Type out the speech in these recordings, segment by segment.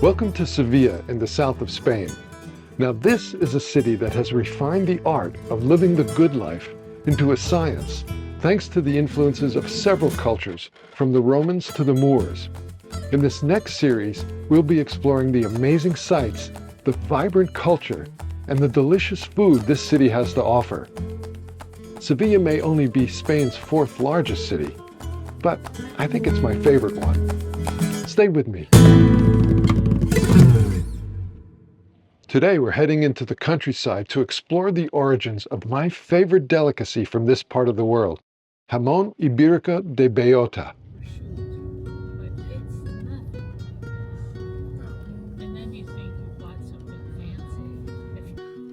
Welcome to Seville in the south of Spain. Now this is a city that has refined the art of living the good life into a science, thanks to the influences of several cultures, from the Romans to the Moors. In this next series, we'll be exploring the amazing sights, the vibrant culture, and the delicious food this city has to offer. Seville may only be Spain's fourth largest city, but I think it's my favorite one. Stay with me. Today we're heading into the countryside to explore the origins of my favorite delicacy from this part of the world, Jamón Ibérico de Bellota.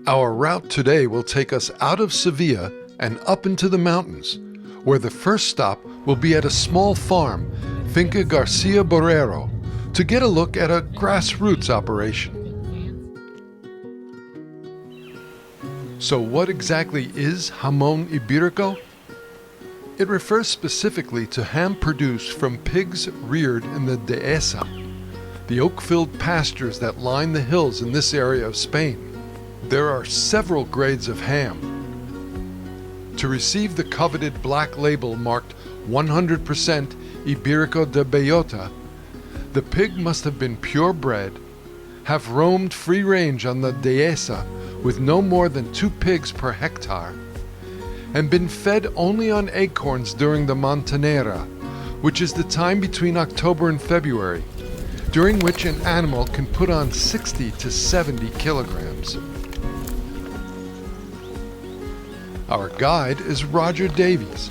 Our route today will take us out of Seville and up into the mountains, where the first stop will be at a small farm, Finca Garcia Borrero, to get a look at a grassroots operation. So what exactly is Jamón Ibérico? It refers specifically to ham produced from pigs reared in the Dehesa, the oak-filled pastures that line the hills in this area of Spain. There are several grades of ham. To receive the coveted black label marked 100% Iberico de Bellota, the pig must have been purebred, have roamed free range on the Dehesa with no more than 2 pigs per hectare, and been fed only on acorns during the montanera, which is the time between October and February, during which an animal can put on 60 to 70 kilograms. Our guide is Roger Davies,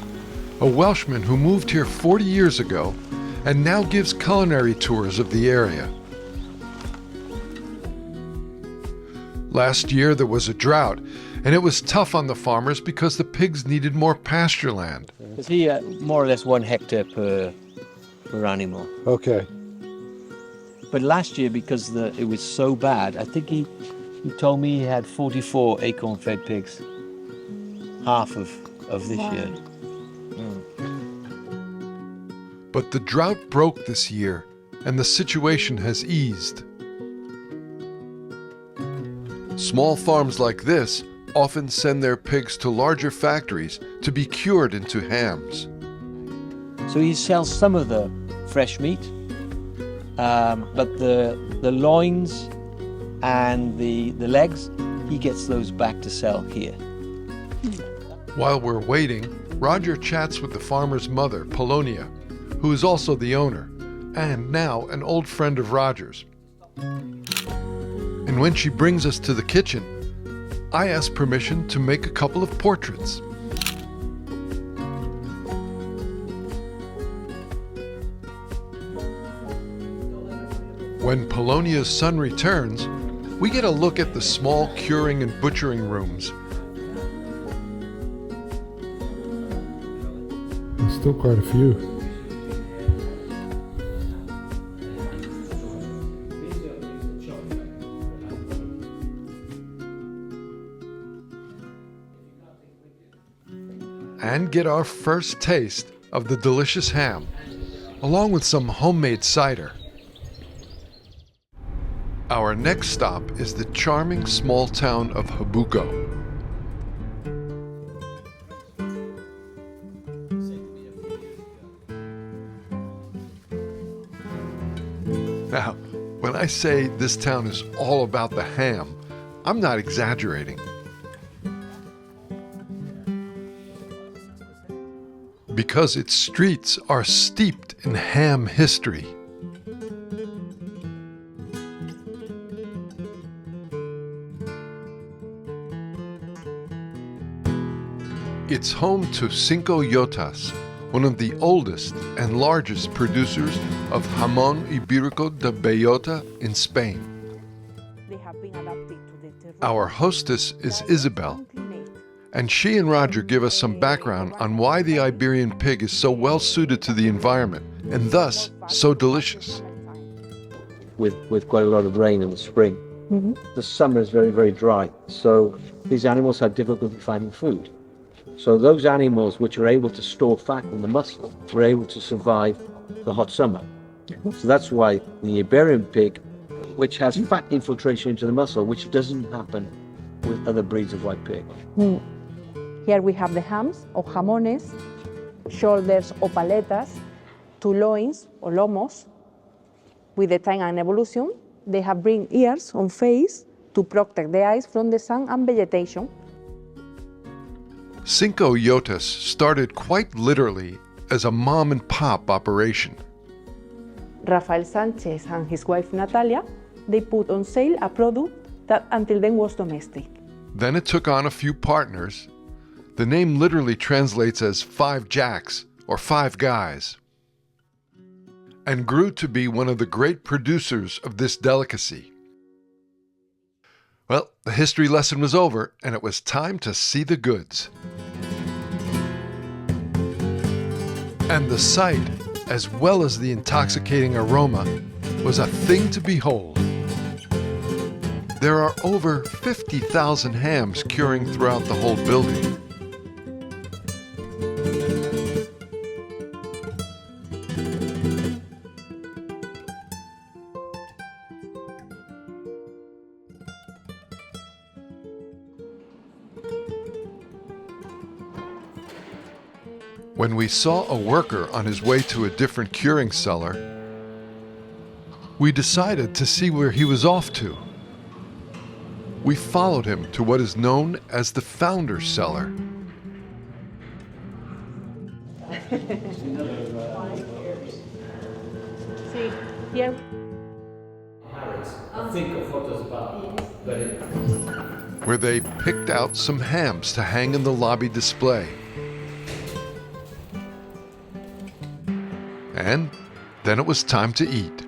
a Welshman who moved here 40 years ago and now gives culinary tours of the area. Last year there was a drought, and it was tough on the farmers because the pigs needed more pasture land. It's here more or less 1 hectare per animal. Okay. But last year, because it was so bad, I think he told me he had 44 acorn-fed pigs. Half of this year. But the drought broke this year, and the situation has eased. Small farms like this often send their pigs to larger factories to be cured into hams. So he sells some of the fresh meat, but the loins and the legs, he gets those back to sell here. While we're waiting, Roger chats with the farmer's mother, Polonia, who is also the owner, and now an old friend of Roger's. And when she brings us to the kitchen, I ask permission to make a couple of portraits. When Polonia's son returns, we get a look at the small curing and butchering rooms. There's still quite a few. And get our first taste of the delicious ham, along with some homemade cider. Our next stop is the charming small town of Jabugo. Now, when I say this town is all about the ham, I'm not exaggerating. Because its streets are steeped in ham history. It's home to Cinco Jotas, one of the oldest and largest producers of Jamón Ibérico de Bellota in Spain. Our hostess is Isabel, and she and Roger give us some background on why the Iberian pig is so well suited to the environment and thus so delicious. With quite a lot of rain in the spring. Mm-hmm. The summer is very, very dry, so these animals have difficulty finding food. So those animals which are able to store fat in the muscle were able to survive the hot summer. So that's why the Iberian pig which has fat infiltration into the muscle, which doesn't happen with other breeds of white pig. Here we have the hams or jamones, shoulders or paletas, two loins or lomos. With the time and evolution, they have bring ears on face to protect the eyes from the sun and vegetation. Cinco Jotas started quite literally as a mom-and-pop operation. Rafael Sanchez and his wife Natalia, they put on sale a product that until then was domestic. Then it took on a few partners. The name literally translates as 5 jacks or 5 guys, and grew to be one of the great producers of this delicacy. Well, the history lesson was over, and it was time to see the goods. And the sight, as well as the intoxicating aroma, was a thing to behold. There are over 50,000 hams curing throughout the whole building. When we saw a worker on his way to a different curing cellar, we decided to see where he was off to. We followed him to what is known as the Founder's Cellar. See, here. Where they picked out some hams to hang in the lobby display. And then it was time to eat.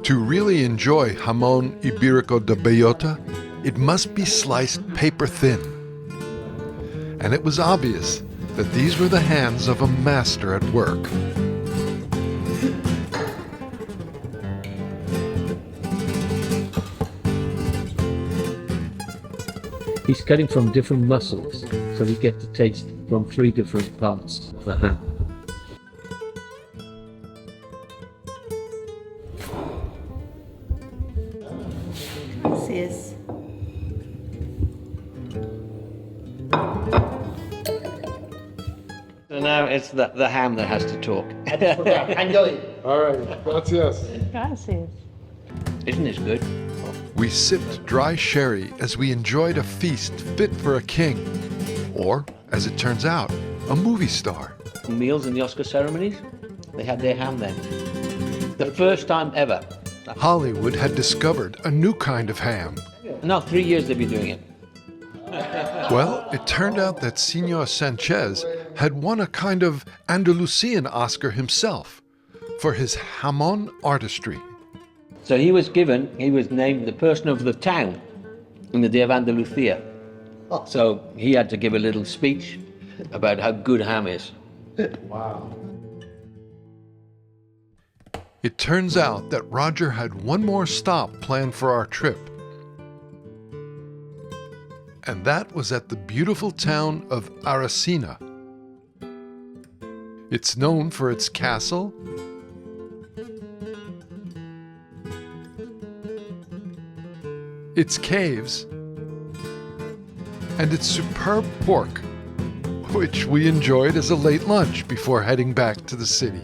To really enjoy Jamón Ibérico de Bellota, it must be sliced paper thin. And it was obvious that these were the hands of a master at work. He's cutting from different muscles, so we get to taste from 3 different parts of the ham. Yes. So now it's the ham that has to talk. All right, gracias. Gracias. Isn't this good? We sipped dry sherry as we enjoyed a feast fit for a king, or, as it turns out, a movie star. Meals in the Oscar ceremonies, they had their ham then. The first time ever. Hollywood had discovered a new kind of ham. No, 3 years they've been doing it. Well, it turned out that Senor Sanchez had won a kind of Andalusian Oscar himself for his jamon artistry. So he was named the person of the town in the day of Andalusia. So he had to give a little speech about how good ham is. Wow. It turns out that Roger had one more stop planned for our trip. And that was at the beautiful town of Aracena. It's known for its castle, its caves, and its superb pork, which we enjoyed as a late lunch before heading back to the city.